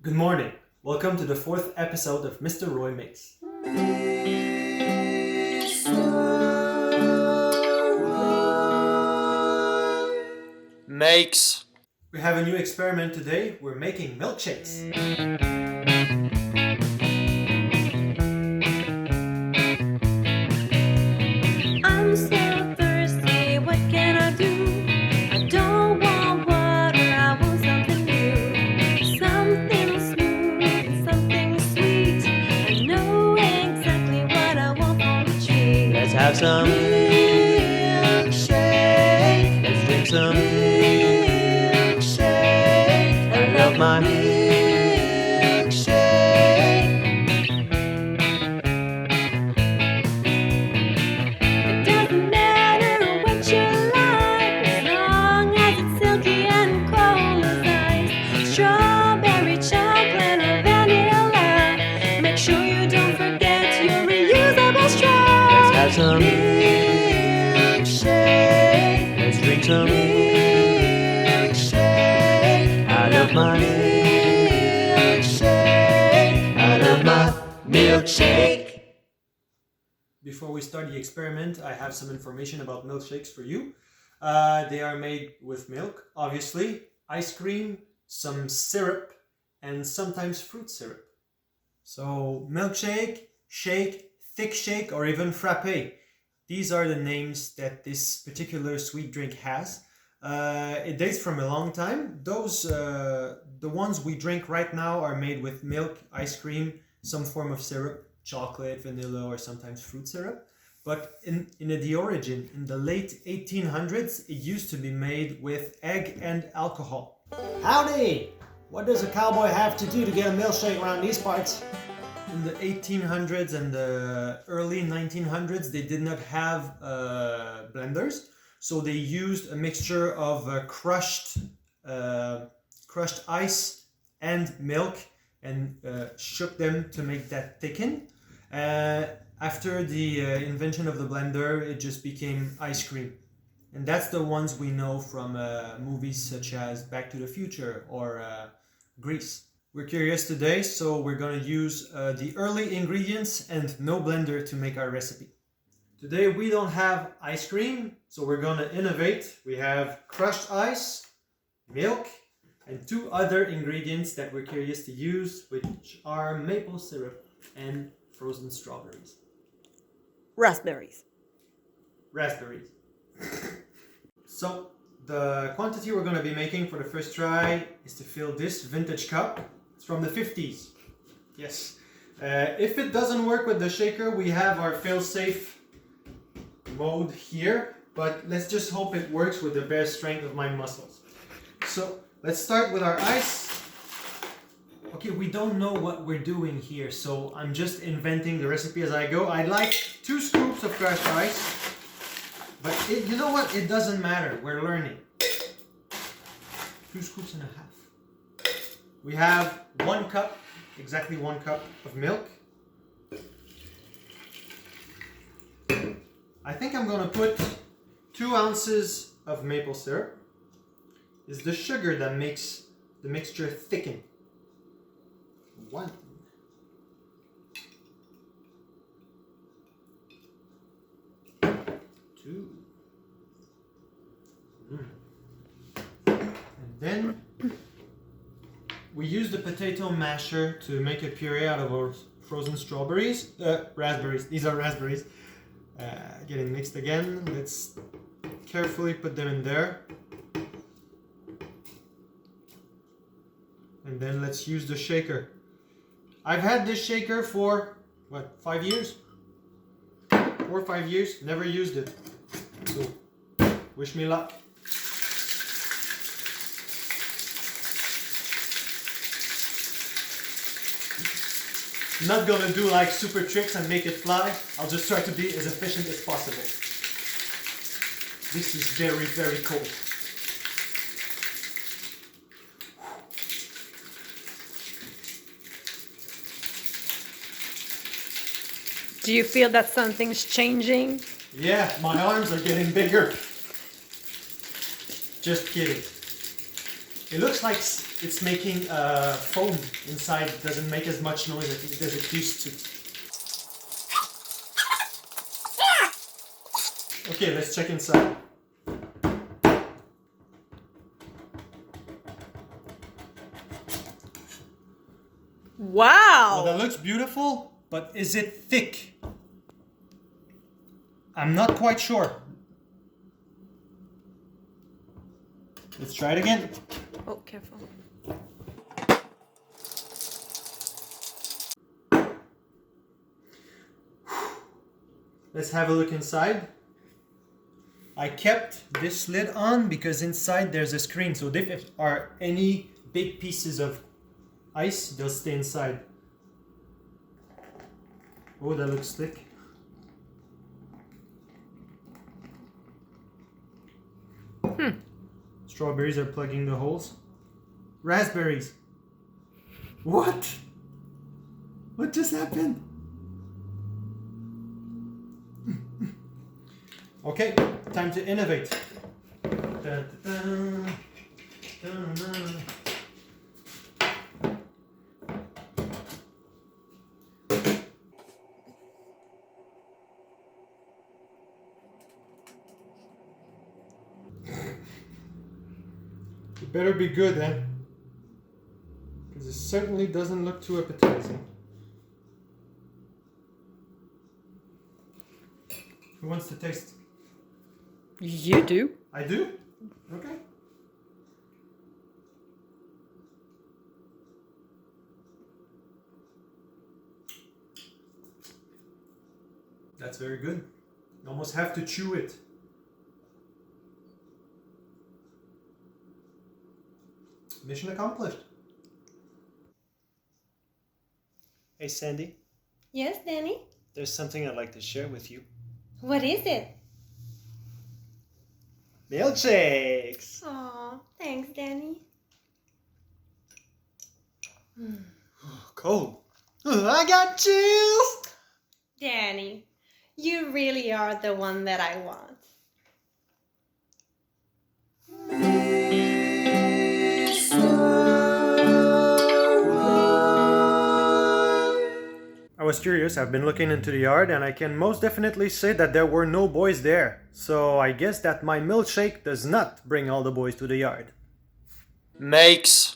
Good morning. Welcome to the 4th episode of Mr. Roy Makes. Makes. We have a new experiment today. We're making milkshakes. I'm so thirsty, what can I do? I don't want water, I want something new. Something smooth, something sweet. I know exactly what I want from the tree. Let's have some milkshake. Let's drink some milkshake. I love my milkshake. It doesn't matter what you like, as long as it's silky and cold as ice. Strawberry, chocolate, or vanilla. Make sure you don't forget your reusable straw. Let's have some milkshake. Let's drink some milkshake. I love my milkshake. I love my milkshake. Before we start the experiment, I have some information about milkshakes for you. They are made with milk, obviously, ice cream, some syrup, and sometimes fruit syrup. So milkshake, shake, thick shake, or even frappe. These are the names that this particular sweet drink has. It dates from a long time. The ones we drink right now are made with milk, ice cream, some form of syrup, chocolate, vanilla, or sometimes fruit syrup. But in the origin, in the late 1800s, it used to be made with egg and alcohol. Howdy! What does a cowboy have to do to get a milkshake around these parts? In the 1800s and the early 1900s, they did not have blenders, so they used a mixture of crushed ice and milk and shook them to make that thicken. After the invention of the blender, it just became ice cream. And that's the ones we know from movies such as Back to the Future or Grease. We're curious today, so we're going to use the early ingredients and no blender to make our recipe. Today we don't have ice cream, so we're going to innovate. We have crushed ice, milk, and 2 other ingredients that we're curious to use, which are maple syrup and frozen strawberries. Raspberries. Raspberries. So the quantity we're going to be making for the first try is to fill this vintage cup. It's from the 50s. Yes. If it doesn't work with the shaker, we have our fail-safe mode here, but let's just hope it works with the bare strength of my muscles. So let's start with our ice. Okay, we don't know what we're doing here, so I'm just inventing the recipe as I go. I like 2 scoops of crushed ice, but you know what? It doesn't matter. We're learning. 2 scoops and a half. We have 1 cup, exactly 1 cup of milk. I think I'm going to put 2 ounces of maple syrup. It's the sugar that makes the mixture thicken. 1. 2. And then we use the potato masher to make a puree out of our frozen raspberries. These are raspberries. Getting mixed again. Let's carefully put them in there. And then let's use the shaker. I've had this shaker for, 5 years? 4 or 5 years, never used it. So, wish me luck. I'm not gonna do like super tricks and make it fly. I'll just try to be as efficient as possible. This is very, very cold. Do you feel that something's changing? Yeah, my arms are getting bigger. Just kidding. It looks like it's making foam inside. It doesn't make as much noise as it used to. Okay, let's check inside. Wow! Well, that looks beautiful, but is it thick? I'm not quite sure. Let's try it again. Oh, careful. Let's have a look inside. I kept this lid on because inside there's a screen, so if there are any big pieces of ice, they'll stay inside. Oh, that looks thick. Strawberries are plugging the holes. Raspberries. What? What just happened? Okay, time to innovate. Dun, dun, dun, dun, dun. It better be good, eh? Because it certainly doesn't look too appetizing. Who wants to taste? You do? I do? Okay. That's very good. You almost have to chew it. Mission accomplished. Hey Sandy, Yes, Danny? there's something I'd like to share with you. What is it? Milkshakes! Aw, thanks, Danny. Cold. I got chills! Danny, you really are the one that I want. I was curious, I've been looking into the yard and I can most definitely say that there were no boys there. So I guess that my milkshake does not bring all the boys to the yard. Makes